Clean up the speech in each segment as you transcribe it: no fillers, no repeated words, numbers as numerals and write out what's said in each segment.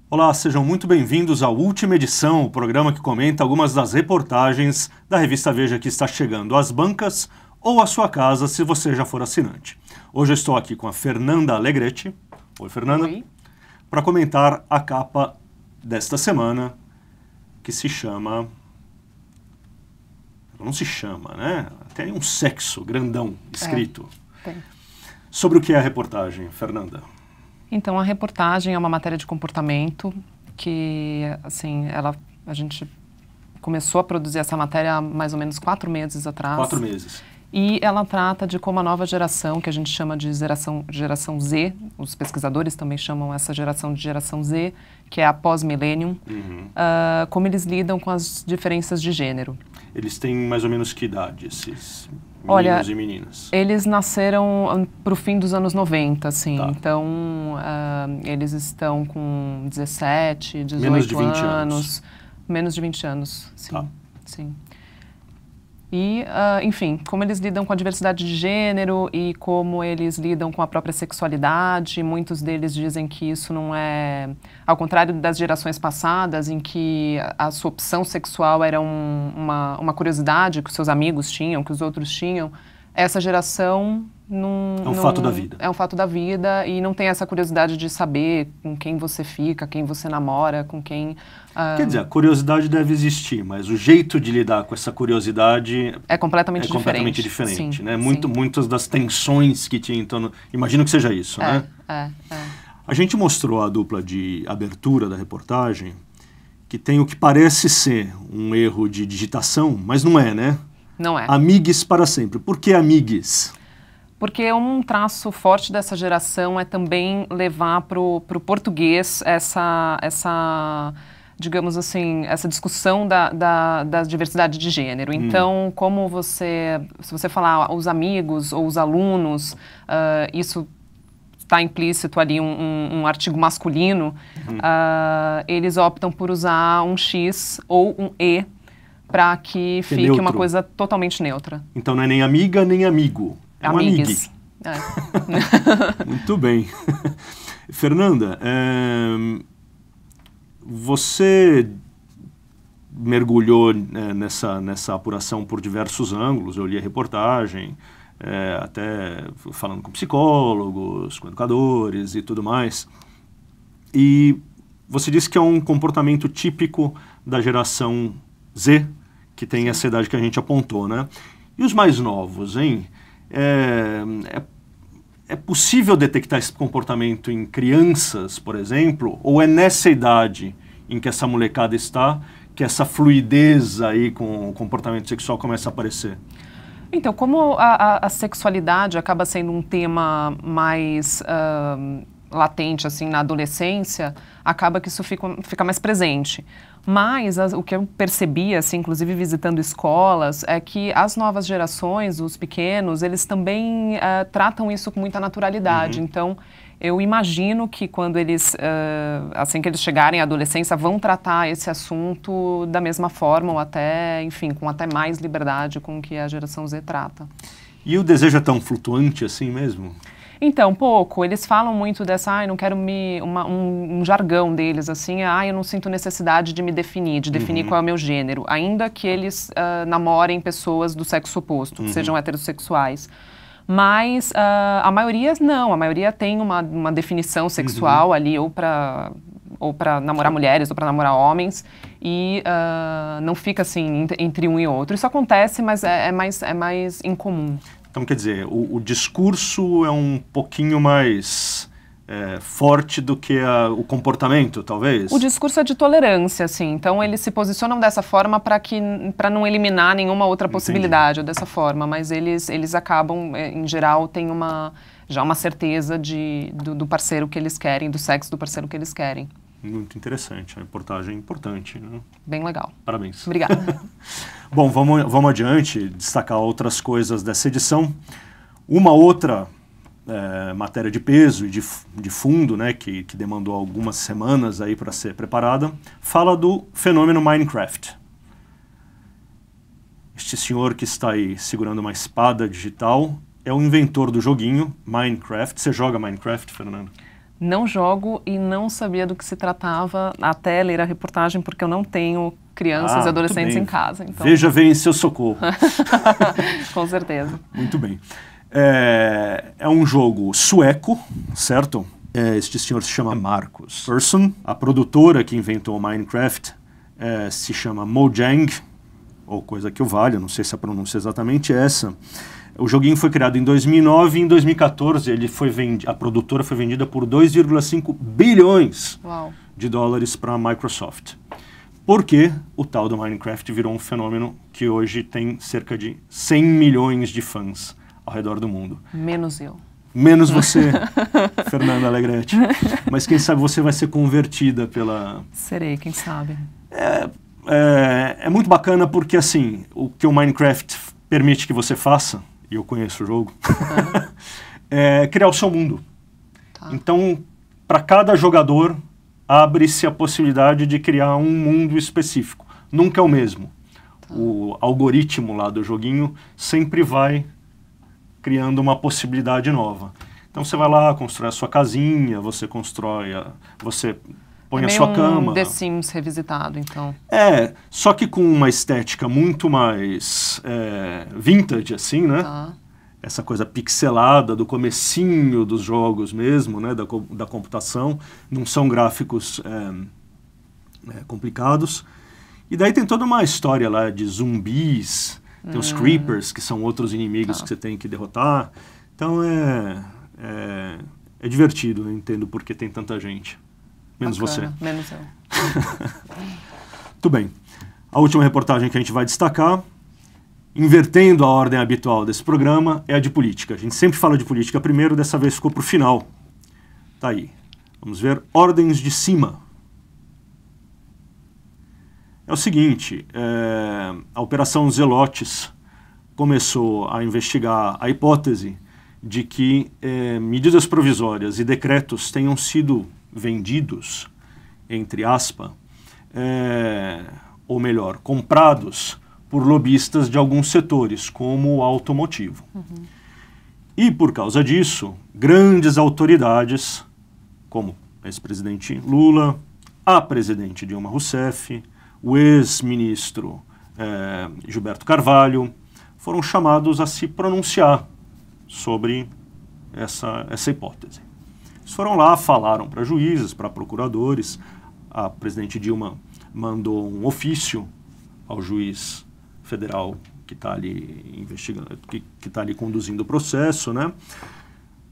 Olá, sejam muito bem-vindos à última edição, o programa que comenta algumas das reportagens da revista Veja que está chegando às bancas ou à sua casa se você já for assinante. Hoje eu estou aqui com a Fernanda Alegretti. Oi, Fernanda. Oi. Para comentar a capa desta semana, que se chama... Não se chama, né? Tem um sexo grandão escrito. Tem. Sobre o que é a reportagem, Fernanda? Então, a reportagem é uma matéria de comportamento que, assim, a gente começou a produzir essa matéria há mais ou menos 4 meses atrás. 4 meses. E ela trata de como a nova geração, que a gente chama de geração Z, os pesquisadores também chamam essa geração de geração Z, que é a pós-millennium, como eles lidam com as diferenças de gênero. Eles têm mais ou menos que idade, esses meninos Olha, e meninas? Eles nasceram para o fim dos anos 90, assim. Tá. Então, eles estão com 17, 18 Menos de 20 anos. Menos de 20 anos, sim. Tá. Sim. E, enfim, como eles lidam com a diversidade de gênero e como eles lidam com a própria sexualidade. Muitos deles dizem que isso não é... Ao contrário das gerações passadas, em que a sua opção sexual era uma curiosidade que os seus amigos tinham, que os outros tinham, essa geração não... É um fato da vida. É um fato da vida e não tem essa curiosidade de saber com quem você fica, quem você namora, com quem... Quer dizer, a curiosidade deve existir, mas o jeito de lidar com essa curiosidade é completamente diferente, sim, né? Sim. Muitas das tensões que tinha em torno... Imagino que seja isso, né? A gente mostrou a dupla de abertura da reportagem, que tem o que parece ser um erro de digitação, mas não é, né? Não é. Amigues para sempre. Por que amigues? Porque um traço forte dessa geração é também levar para o português digamos assim, essa discussão da diversidade de gênero. Então, se você falar os amigos ou os alunos, isso está implícito ali um artigo masculino, eles optam por usar um X ou um E para que fique neutro. uma coisa totalmente neutra. Então não é nem amiga nem amigo. É um Amigues. Muito bem. Fernanda, você mergulhou nessa apuração por diversos ângulos. Eu li a reportagem, até falando com psicólogos, com educadores e tudo mais. E você disse que é um comportamento típico da geração Z, que tem essa idade que a gente apontou, né? E os mais novos, hein? É possível detectar esse comportamento em crianças, por exemplo? Ou é nessa idade em que essa molecada está que essa fluidez aí com o comportamento sexual começa a aparecer? Então, como a sexualidade acaba sendo um tema mais latente assim, na adolescência, acaba que isso fica mais presente. Mas o que eu percebi, assim, inclusive visitando escolas, é que as novas gerações, os pequenos, eles também tratam isso com muita naturalidade. Então, eu imagino que quando eles, assim que eles chegarem à adolescência, vão tratar esse assunto da mesma forma ou até, enfim, com até mais liberdade com que a geração Z trata. E o desejo é tão flutuante assim mesmo? Então, pouco. Eles falam muito dessa, não quero um jargão deles, assim, eu não sinto necessidade de me definir, de definir qual é o meu gênero, ainda que eles namorem pessoas do sexo oposto, que sejam heterossexuais. Mas a maioria não, a maioria tem uma definição sexual ali, ou para namorar mulheres ou para namorar homens, e não fica assim entre um e outro. Isso acontece, mas é mais incomum. Então, quer dizer, o discurso é um pouquinho mais forte do que o comportamento, talvez? O discurso é de tolerância, assim. Então, eles se posicionam dessa forma para não eliminar nenhuma outra possibilidade dessa forma. Mas eles acabam, em geral, têm já uma certeza do parceiro que eles querem, do sexo do parceiro que eles querem. Muito interessante, a reportagem é importante, né? Bem legal. Parabéns. Obrigada. Bom, vamos adiante, destacar outras coisas dessa edição. Uma outra matéria de peso e de fundo, né, que demandou algumas semanas aí para ser preparada, fala do fenômeno Minecraft. Este senhor que está aí segurando uma espada digital é o inventor do joguinho Minecraft. Você joga Minecraft, Fernando? Não jogo e não sabia do que se tratava até ler a reportagem, porque eu não tenho crianças e adolescentes em casa. Então... Veja, vem em seu socorro. Com certeza. Muito bem. É um jogo sueco, certo? Este senhor se chama Marcus Persson. A produtora que inventou Minecraft se chama Mojang, ou coisa que o valha, não sei se a pronúncia é exatamente essa. O joguinho foi criado em 2009 e em 2014 a produtora foi vendida por 2,5 bilhões de dólares para a Microsoft. Porque o tal do Minecraft virou um fenômeno que hoje tem cerca de 100 milhões de fãs ao redor do mundo. Menos eu. Menos você, Fernanda Alegretti. Mas quem sabe você vai ser convertida pela... Serei, quem sabe. É muito bacana porque, assim, o que o Minecraft permite que você faça, e eu conheço o jogo, é criar o seu mundo. Tá. Então, para cada jogador, abre-se a possibilidade de criar um mundo específico. Nunca é o mesmo. Tá. O algoritmo lá do joguinho sempre vai criando uma possibilidade nova. Então, você vai lá, constrói a sua casinha, você põe a sua cama. The Sims revisitado, então. Só que com uma estética muito mais vintage, assim, né? Tá. Essa coisa pixelada do comecinho dos jogos mesmo, né? Da computação. Não são gráficos complicados. E daí tem toda uma história lá de zumbis, tem os creepers, que são outros inimigos que você tem que derrotar. Então é divertido, eu entendo porque tem tanta gente. Menos bacana, você. Menos eu. Muito bem. A última reportagem que a gente vai destacar, invertendo a ordem habitual desse programa, é a de política. A gente sempre fala de política primeiro, dessa vez ficou para o final. Tá aí. Vamos ver ordens de cima. É o seguinte, a Operação Zelotes começou a investigar a hipótese de que medidas provisórias e decretos tenham sido vendidos, entre aspas, ou melhor, comprados por lobistas de alguns setores, como o automotivo. Uhum. E, por causa disso, grandes autoridades, como o ex-presidente Lula, a presidente Dilma Rousseff, o ex-ministro Gilberto Carvalho, foram chamados a se pronunciar sobre essa hipótese. Eles foram lá, falaram para juízes, para procuradores. A presidente Dilma mandou um ofício ao juiz federal que está ali investigando, que está ali conduzindo o processo, né?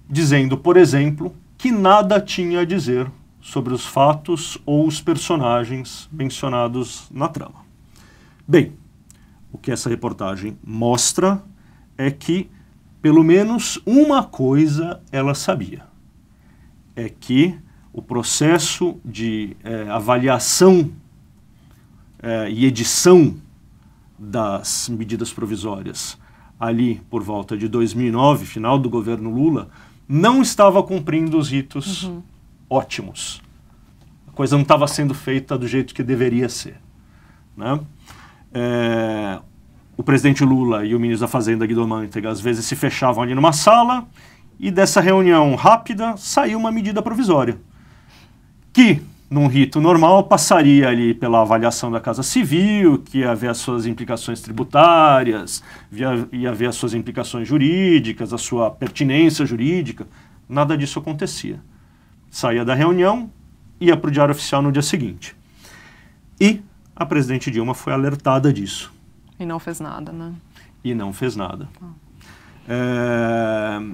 Dizendo, por exemplo, que nada tinha a dizer sobre os fatos ou os personagens mencionados na trama. Bem, o que essa reportagem mostra é que pelo menos uma coisa ela sabia. É que o processo de avaliação e edição das medidas provisórias ali por volta de 2009, final do governo Lula, não estava cumprindo os ritos ótimos. A coisa não estava sendo feita do jeito que deveria ser, né? O presidente Lula e o ministro da Fazenda, Guido Mantega, às vezes se fechavam ali numa sala e dessa reunião rápida saiu uma medida provisória que, num rito normal, passaria ali pela avaliação da Casa Civil, que ia ver as suas implicações tributárias, ia ver as suas implicações jurídicas, a sua pertinência jurídica. Nada disso acontecia. Saía da reunião, ia para o Diário Oficial no dia seguinte. E a presidente Dilma foi alertada disso. E não fez nada, né? E não fez nada.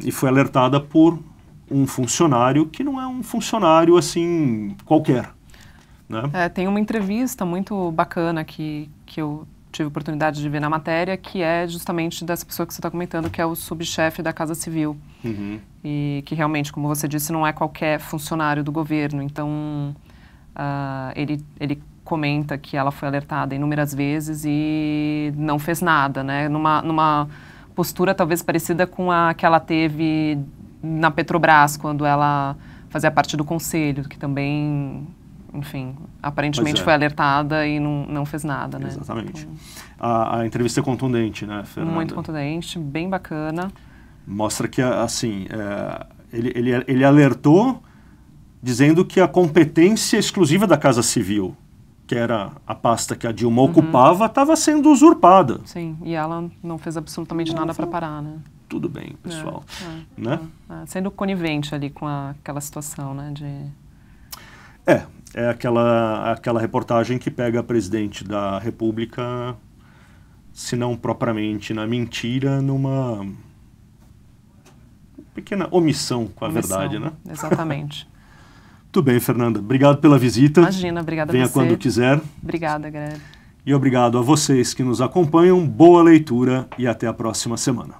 E foi alertada por um funcionário que não é um funcionário assim qualquer, né? Tem uma entrevista muito bacana que eu tive a oportunidade de ver na matéria, que é justamente dessa pessoa que você está comentando, que é o subchefe da Casa Civil. E que realmente, como você disse, não é qualquer funcionário do governo. Então, ele comenta que ela foi alertada inúmeras vezes e não fez nada, né? Numa postura talvez parecida com a que ela teve na Petrobras, quando ela fazia parte do conselho, que também, enfim, aparentemente foi alertada e não fez nada, né? Exatamente. Então, a entrevista é contundente, né, Fernanda? Muito contundente, bem bacana. Mostra que, assim, ele alertou dizendo que a competência exclusiva da Casa Civil, que era a pasta que a Dilma ocupava, estava sendo usurpada. Sim, e ela não fez absolutamente nada para parar, né? Tudo bem, pessoal. Né? Sendo conivente ali com aquela situação, né? É aquela reportagem que pega a presidente da República, se não propriamente na mentira, numa pequena omissão com a verdade, né? Exatamente. Tudo bem, Fernanda. Obrigado pela visita. Imagina, obrigada a você. Venha quando quiser. Obrigada, Greg. E obrigado a vocês que nos acompanham. Boa leitura e até a próxima semana.